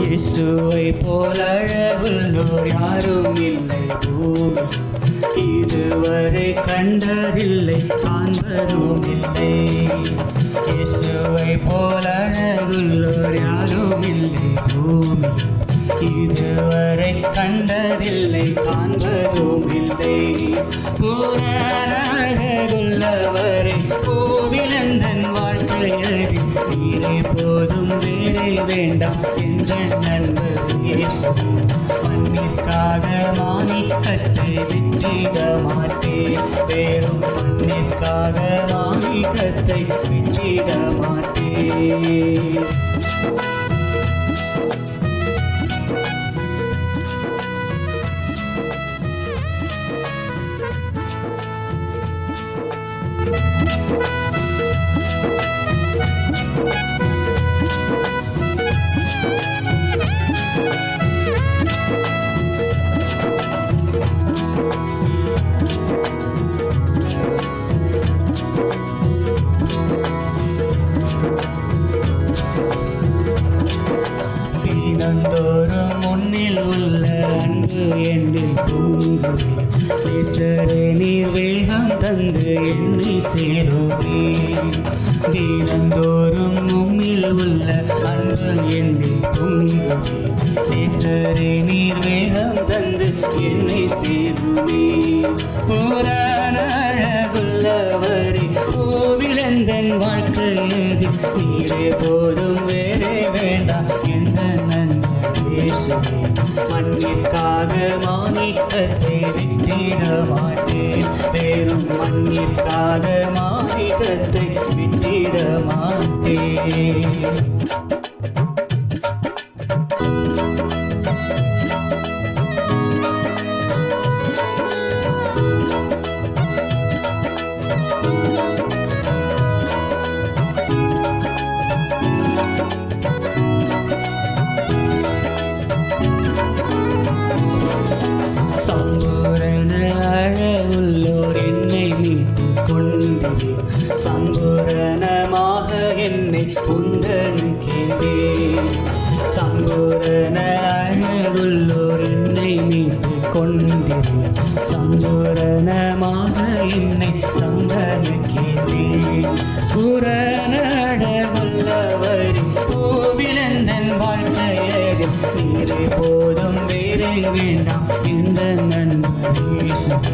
இயேசுவை போல அழகுள்ளோர் யாரும் இல்லை பூமி இதுவரை கண்டதில்லை காண்பதும் இல்லை. இயேசுவை போல அழகுள்ளோர் யாரும் இல்லை பூமி இதுவரை கண்டதில்லை காண்பதும் இல்லை. அழகுள்ளவரை கோவிலந்தன் வாழ்க்கையறி நீரே போதும் வேறே வேண்டாம் என்ற நண்பர் இயேசு. மண்ணிற்காக மாணிக்கத்தை விட்டிட மாட்டேன் வேறும் மண்ணிற்காக மாணிக்கத்தை விட்டிட மாட்டேன். தினந்தோறும் முன்னில் உள்ள அன்பு என்று தூங்குவேன். நேசரே நீர் வேகம் தந்து என்னை சேருவேன். தினந்தோறும் உம்மில் உள்ள அன்பு என்று தூங்குவேன். நேசரே நீர் வேகம் தந்து என்னை சேருவேன். புராண அழகுள்ளவரே கோவிலந்தன் வாழ்க்கையது நீரே போதும் வேறே வேண்டாம் எந்த நண்பர் இயேசுவே. மண்ணிற்காக மாணிக்கத்தை விட்டிட மாட்டேன் வேறும் மண்ணிற்காக மாணிக்கத்தை விட்டிட மாட்டேன். சம்பூரண அழகுள்ளோர் என்னை மீட்டு கொண்டே சம்பூரணமாக என்னை உந்தனுக்கேன். சம்பூரண அழகுள்ளோர் என்னை மீட்டு கொண்டே சம்பூரணமாக என்னை சந்தனுக்கேன். புராண அழகுள்ளவர் கோவிலந்தன் வாழ்க்கையது நீரே போதும் வேறே வேண்டாம் எந்த நண்பர் இயேசுவே.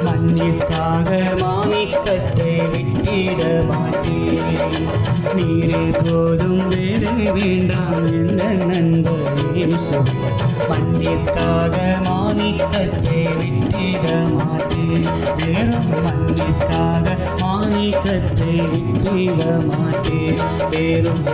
மண்ணிற்காக மாணிக்கத்தை விட்டிட மாட்டேன் நீரே போதும் வேறே வேண்டாம் எந்த நண்பர் இயேசுவே. மண்ணிற்காக மாணிக்கத்தை விட்டிட மாட்டேன் வேறும் மண்ணிற்காக மாணிக்கத்தை விட்டிட மாட்டேன் வேறும்